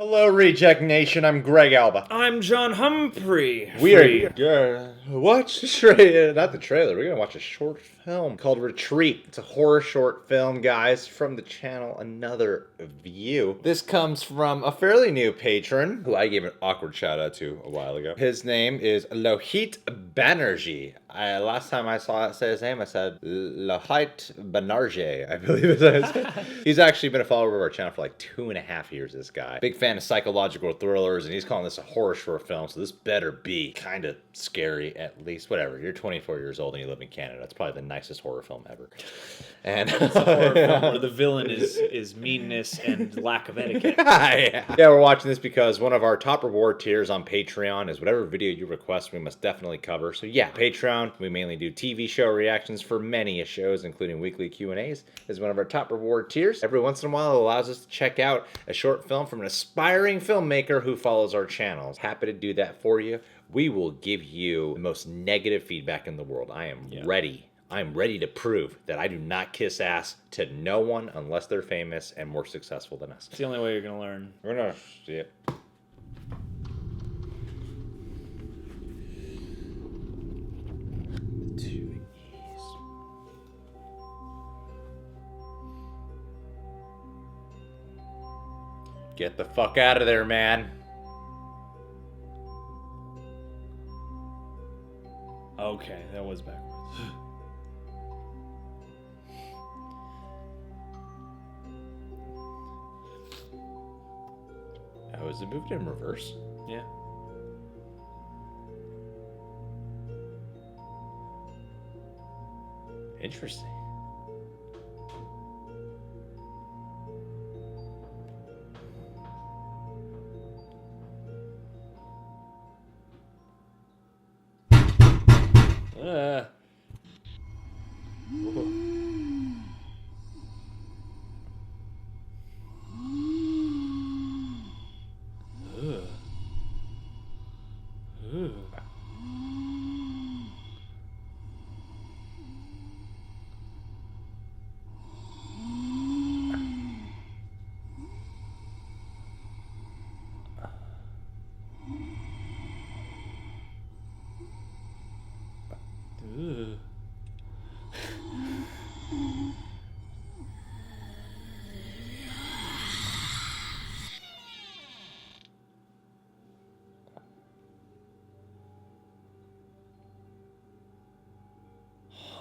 Hello, Reject Nation. I'm Greg Alba. I'm John Humphrey. We are watch not the trailer. We're gonna watch a short film called Retreat. It's a horror short film, guys, from the channel Another View. This comes from a fairly new patron who I gave an awkward shout out to a while ago. His name is LOHIT Banerjee. Last time I saw it say his name, I said LOHIT Banarjee, I believe it is. He's actually been a follower of our channel for like 2.5 years, this guy. Big fan of psychological thrillers, and he's calling this a horror short film, so this better be kind of scary at least. Whatever, you're 24 years old and you live in Canada. It's probably the nicest horror film ever. And it's a horror film where the villain is meanness and lack of etiquette. Yeah, we're watching this because one of our top reward tiers on Patreon is whatever video you request we must definitely cover. So yeah, Patreon, we mainly do TV show reactions for many shows, including weekly Q&As, is one of our top reward tiers. Every once in a while, it allows us to check out a short film from an aspiring filmmaker who follows our channels. Happy to do that for you. We will give you the most negative feedback in the world. I am ready. I'm ready to prove that I do not kiss ass to no one unless they're famous and more successful than us. It's the only way you're going to learn. We're going to see it. Get the fuck out of there, man. Okay, that was backwards. Oh, is it moved in reverse? Yeah. Interesting.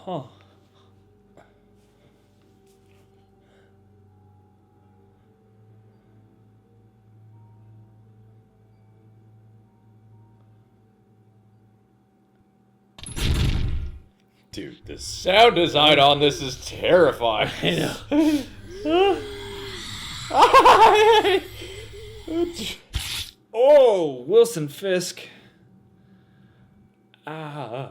Huh. Dude, the sound design on this is terrifying. I know. Oh, Wilson Fisk. Ah.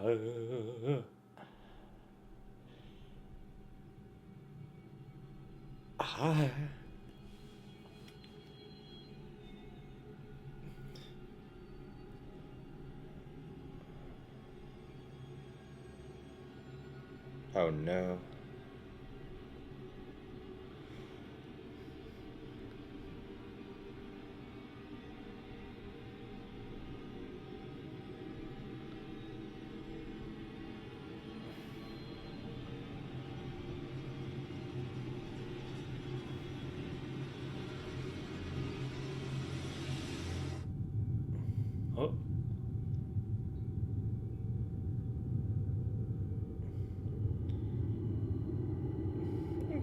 Oh no. Oh.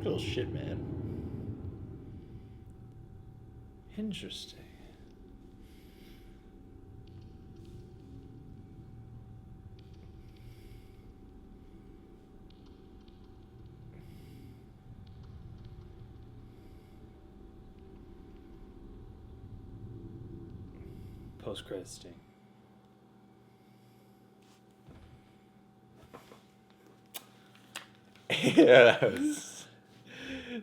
Cool shit, man. Interesting. Post-credit sting. Yeah,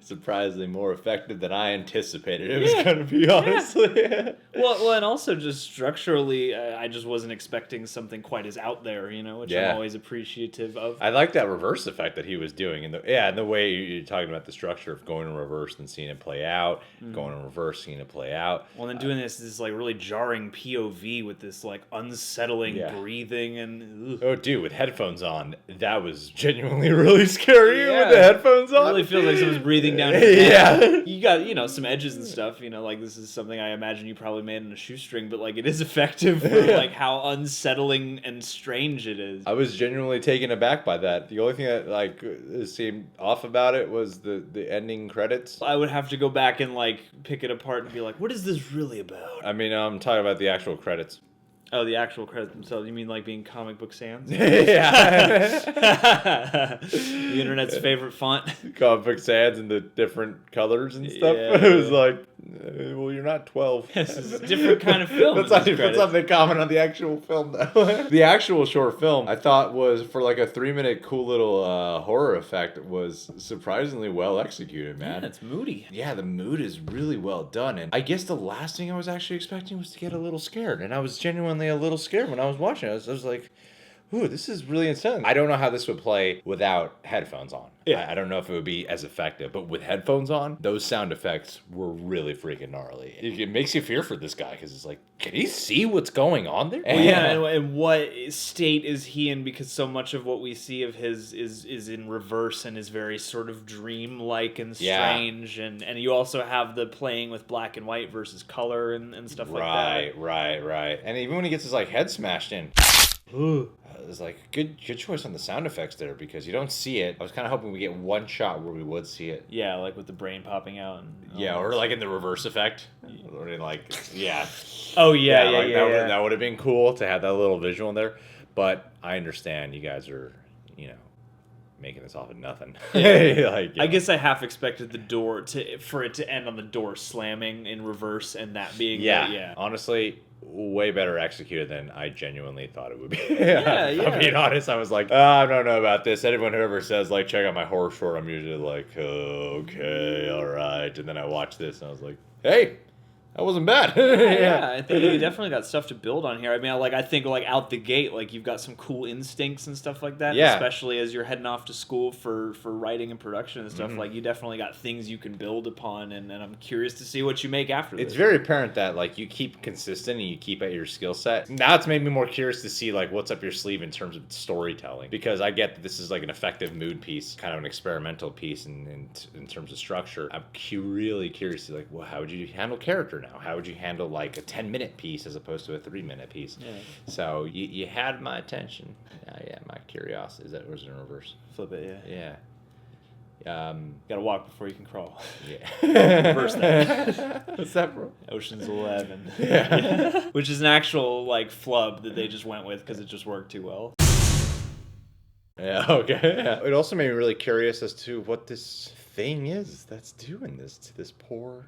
surprisingly more effective than I anticipated it was going to be, honestly. Well, and also just structurally, I just wasn't expecting something quite as out there, which I'm always appreciative of. I like that reverse effect that he was doing, and the way you're talking about the structure of going in reverse and seeing it play out, going in reverse, seeing it play out. Well, then doing this like really jarring POV with this like unsettling breathing and. Oh, dude, with headphones on, that was genuinely really scary with the headphones on. It really feels like someone's breathing down your neck. You got, some edges and stuff, like this is something I imagine you probably made in a shoestring, but like it is effective for like how unsettling and strange it is. I was genuinely taken aback by that. The only thing that like seemed off about it was the ending credits. I would have to go back and like pick it apart and be like, what is this really about? I mean, I'm talking about the actual credits. Oh, the actual credits themselves. You mean like being comic book sans? Yeah. The internet's favorite font. Comic book sans and the different colors and stuff. Yeah. It was like, well, you're not 12. This is a different kind of film. That's something common on the actual film, though. The actual short film, I thought was, for like a 3-minute cool little horror effect, was surprisingly well executed, man. Yeah, it's moody. Yeah, the mood is really well done. And I guess the last thing I was actually expecting was to get a little scared. And I was genuinely a little scared when I was watching it. I was like, ooh, this is really insane. I don't know how this would play without headphones on. Yeah. I don't know if it would be as effective, but with headphones on, those sound effects were really freaking gnarly. It makes you fear for this guy because it's like, can he see what's going on there? Well, yeah, and what state is he in? Because so much of what we see of his is in reverse and is very sort of dreamlike and strange. And you also have the playing with black and white versus color and stuff like that. Right. And even when he gets his like head smashed in. It's like good choice on the sound effects there because you don't see it. I was kind of hoping we get one shot where we would see it. Yeah, like with the brain popping out. Or like in the reverse effect. Or like, Oh, yeah. That would have been cool to have that little visual in there. But I understand you guys are, making this off of nothing. Yeah. I guess I half expected the door for it to end on the door slamming in reverse and that being honestly, way better executed than I genuinely thought it would be. I'm being honest, I was like, I don't know about this. Anyone who ever says like check out my horror short, I'm usually like, okay, all right. And then I watched this and I was like, hey, that wasn't bad. I think you definitely got stuff to build on here. I mean, I think out the gate, like you've got some cool instincts and stuff like that. Yeah. Especially as you're heading off to school for writing and production and stuff. Like you definitely got things you can build upon, and I'm curious to see what you make after this. It's very apparent that like you keep consistent and you keep at your skill set. Now it's made me more curious to see like what's up your sleeve in terms of storytelling, because I get that this is like an effective mood piece, kind of an experimental piece in terms of structure. I'm really curious to like, well, how would you handle character now? How would you handle like a 10-minute piece as opposed to a 3-minute piece? Yeah. So you had my attention. My curiosity. Or is it in reverse? Flip it, yeah. Gotta walk before you can crawl. Yeah. Reverse that. What's that, bro? Ocean's 11. Yeah. Which is an actual like flub that they just went with because it just worked too well. Yeah, okay. Yeah. It also made me really curious as to what this thing is that's doing this to this poor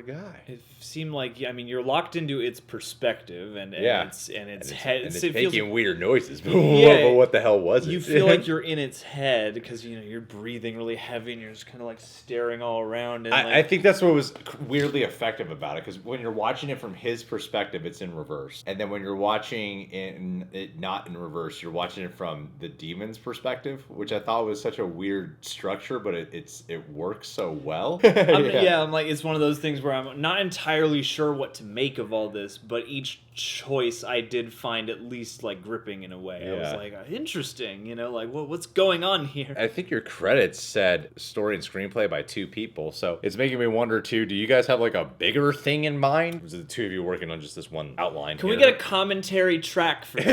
guy. It seemed like, you're locked into its perspective and its head. And it's making weird noises. But what the hell was it? You feel like you're in its head because you're breathing really heavy and you're just kind of like staring all around. And I think that's what was weirdly effective about it, because when you're watching it from his perspective, it's in reverse, and then when you're watching it not in reverse, you're watching it from the demon's perspective, which I thought was such a weird structure, but it works so well. I'm like, it's one of those things where I'm not entirely sure what to make of all this, but each choice I did find at least like gripping in a way. I was like, interesting, like what's going on here? I think your credits said story and screenplay by 2 people, so it's making me wonder too, do you guys have like a bigger thing in mind? Or is it the 2 of you working on just this one outline? Can we get a commentary track for this?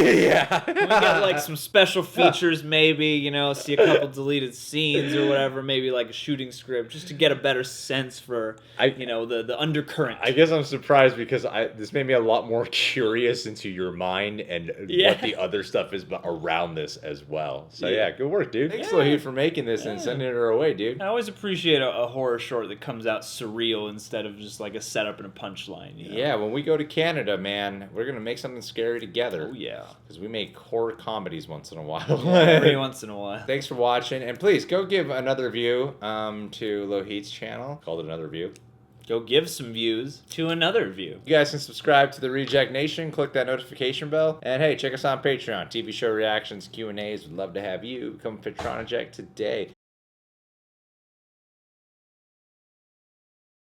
Can we get like some special features maybe, see a couple deleted scenes or whatever, maybe like a shooting script, just to get a better sense for the undercurrent. I guess I'm surprised because this made me a lot more curious into your mind and Yeah. what the other stuff is around this as well. So Yeah. yeah, good work, dude. Thanks, Yeah. Lohit, for making this and sending it our way, dude. I always appreciate a horror short that comes out surreal instead of just like a setup and a punchline. You know? Yeah, when we go to Canada, man, we're gonna make something scary together. Oh yeah. Because we make horror comedies once in a while. Every once in a while. Thanks for watching, and please go give another view to Lohit's channel called Another View. Go give some views to another view. You guys can subscribe to the Reject Nation, click that notification bell, and hey, check us out on Patreon. TV show reactions, Q&As. We'd love to have you. Become a Patron-O-Ject today.